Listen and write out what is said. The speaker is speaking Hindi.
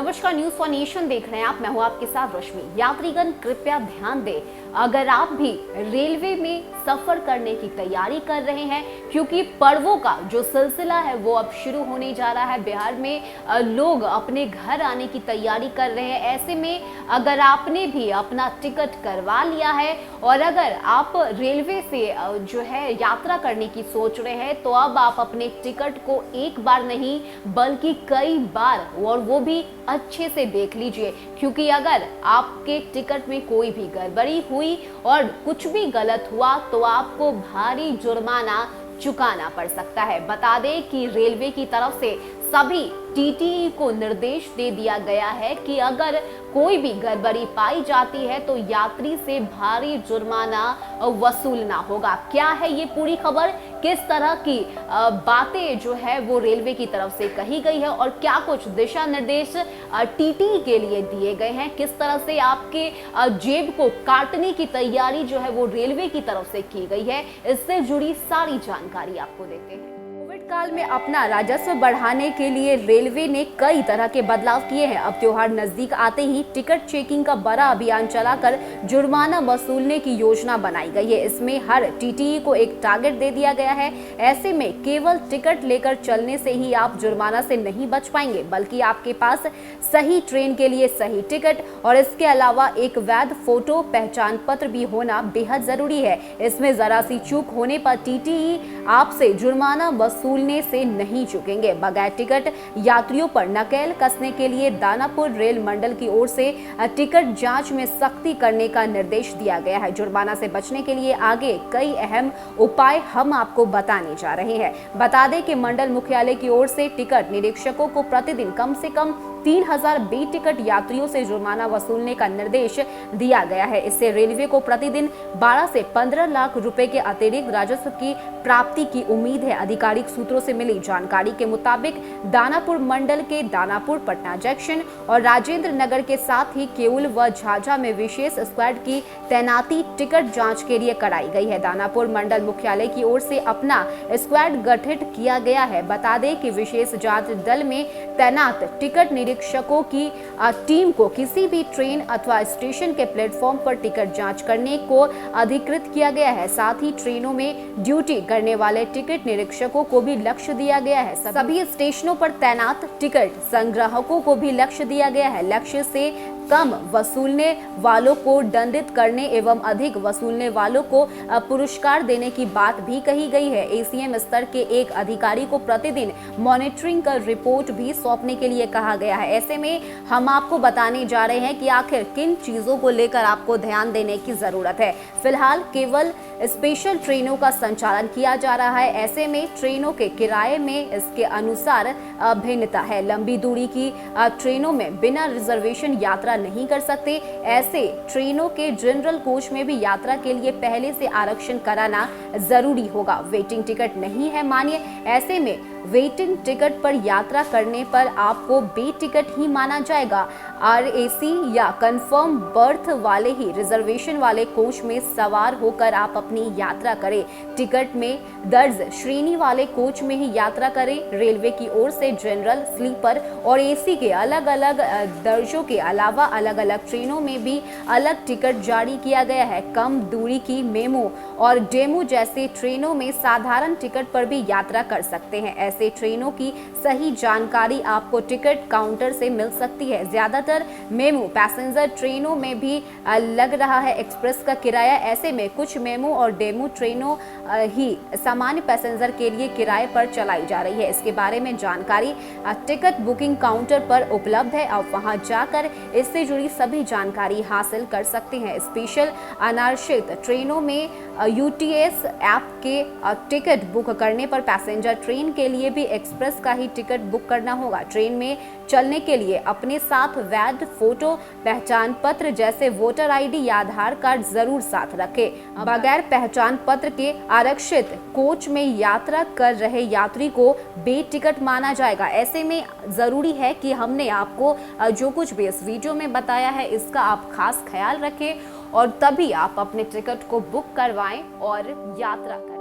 नमस्कार, न्यूज़ फॉर नेशन देख रहे हैं आप। मैं हूं आपके साथ रश्मि। यात्रीगण कृपया ध्यान दें, अगर आप भी रेलवे में सफर करने की तैयारी कर रहे हैं, क्योंकि पर्वों का जो सिलसिला है वो अब शुरू होने जा रहा है। बिहार में लोग अपने घर आने की तैयारी कर रहे हैं। ऐसे में अगर आपने भी अपना टिकट करवा लिया है और अगर आप रेलवे से जो है यात्रा करने की सोच रहे हैं, तो अब आप अपने टिकट को एक बार नहीं बल्कि कई बार और वो भी अच्छे से देख लीजिए, क्योंकि अगर आपके टिकट में कोई भी गड़बड़ी हुई और कुछ भी गलत हुआ तो आपको भारी जुर्माना चुकाना पड़ सकता है। बता दें कि रेलवे की तरफ से सभी टीटीई को निर्देश दे दिया गया है कि अगर कोई भी गड़बड़ी पाई जाती है तो यात्री से भारी जुर्माना वसूलना होगा। क्या है ये पूरी खबर, किस तरह की बातें जो है वो रेलवे की तरफ से कही गई है और क्या कुछ दिशा निर्देश टीटीई के लिए दिए गए हैं, किस तरह से आपके जेब को काटने की तैयारी जो है वो रेलवे की तरफ से की गई है, इससे जुड़ी सारी जानकारी आपको देते हैं। कोविड काल में अपना राजस्व बढ़ाने के लिए रेलवे ने कई तरह के बदलाव किए हैं। अब त्योहार नजदीक आते ही टिकट चेकिंग का बड़ा अभियान चलाकर जुर्माना वसूलने की योजना बनाई गई है। इसमें हर टीटीई को एक टारगेट दे दिया गया है। ऐसे में केवल टिकट लेकर चलने से ही आप जुर्माना से नहीं बच पाएंगे, बल्कि आपके पास सही ट्रेन के लिए सही टिकट और इसके अलावा एक वैध फोटो पहचान पत्र भी होना बेहद जरूरी है। इसमें जरा सी चूक होने पर टीटीई आपसे जुर्माना वसूलने से नहीं चूकेंगे। बगैर टिकट यात्रियों पर नकेल कसने के लिए दानापुर रेल मंडल की ओर से टिकट जांच में सख्ती करने का निर्देश दिया गया है। जुर्माना से बचने के लिए आगे कई अहम उपाय हम आपको बताने जा रहे हैं। बता दें कि मंडल मुख्यालय की ओर से टिकट निरीक्षकों को प्रतिदिन कम से कम 3000 बी टिकट यात्रियों से जुर्माना वसूलने का निर्देश दिया गया है। इससे रेलवे को प्रतिदिन 12 से 15 लाख रुपए के अतिरिक्त राजस्व की प्राप्ति की उम्मीद है। आधिकारिक सूत्रों से मिली जानकारी के मुताबिक दानापुर मंडल के दानापुर, पटना जंक्शन और राजेंद्र नगर के साथ ही केउल व झाझा में विशेष स्क्वाड की तैनाती टिकट जांच के लिए कराई गई है। दानापुर मंडल मुख्यालय की ओर से अपना स्क्वाड गठित किया गया है। बता दें कि विशेष जांच दल में तैनात टिकट निरीक्षकों की टीम को किसी भी ट्रेन अथवा स्टेशन के प्लेटफॉर्म पर टिकट जांच करने को अधिकृत किया गया है। साथ ही ट्रेनों में ड्यूटी करने वाले टिकट निरीक्षकों को भी लक्ष्य दिया गया है। सभी स्टेशनों पर तैनात टिकट संग्राहकों को भी लक्ष्य दिया गया है। लक्ष्य से कम वसूलने वालों को दंडित करने एवं अधिक वसूलने वालों को पुरस्कार देने की बात भी कही गई है। एसीएम स्तर के एक अधिकारी को प्रतिदिन मॉनिटरिंग का रिपोर्ट भी सौंपने के लिए कहा गया है। ऐसे में हम आपको बताने जा रहे हैं कि आखिर किन चीजों को लेकर आपको ध्यान देने की जरूरत है। फिलहाल केवल स्पेशल ट्रेनों का संचालन किया जा रहा है। ऐसे में ट्रेनों के किराए में इसके अनुसार भिन्नता है। लंबी दूरी की ट्रेनों में बिना रिजर्वेशन यात्रा नहीं कर सकते। ऐसे ट्रेनों के जनरल कोच में भी यात्रा के लिए पहले से आरक्षण कराना जरूरी होगा। वेटिंग टिकट नहीं है मान्य। ऐसे में वेटिंग टिकट पर यात्रा करने पर आपको बी टिकट ही माना जाएगा। आरएसी या कंफर्म बर्थ वाले ही रिजर्वेशन वाले कोच में सवार होकर आप अपनी यात्रा करें। टिकट में दर्ज श्रेणी वाले कोच में ही यात्रा करें। रेलवे की ओर से जनरल, स्लीपर और एसी के अलग अलग दर्जों के अलावा अलग अलग ट्रेनों में भी अलग टिकट जारी किया गया है। कम दूरी की मेमो और डेमो जैसे ट्रेनों में साधारण टिकट पर भी यात्रा कर सकते हैं। ऐसे ट्रेनों की सही जानकारी आपको टिकट काउंटर से मिल सकती है। ज्यादातर मेमो पैसेंजर ट्रेनों में भी लग रहा है एक्सप्रेस का किराया। ऐसे में कुछ मेमो और डेमो ट्रेनों ही सामान्य पैसेंजर के लिए किराए पर चलाई जा रही है। इसके बारे में जानकारी टिकट बुकिंग काउंटर पर उपलब्ध है। आप वहां जाकर इससे जुड़ी सभी जानकारी हासिल कर सकते हैं। स्पेशल अनारक्षित ट्रेनों में यूटीएस ऐप के टिकट बुक करने पर पैसेंजर ट्रेन के लिए भी एक्सप्रेस का ही टिकट बुक करना होगा। ट्रेन में चलने के लिए अपने साथ वैध फोटो पहचान पत्र जैसे वोटर आईडी या आधार कार्ड जरूर साथ रखें। बगैर पहचान पत्र के आरक्षित कोच में यात्रा कर रहे यात्री को बे टिकट माना जाएगा। ऐसे में जरूरी है कि हमने आपको जो कुछ भी इस वीडियो में बताया है इसका आप खास ख्याल रखें और तभी आप अपने टिकट को बुक करवाएं और यात्रा करें।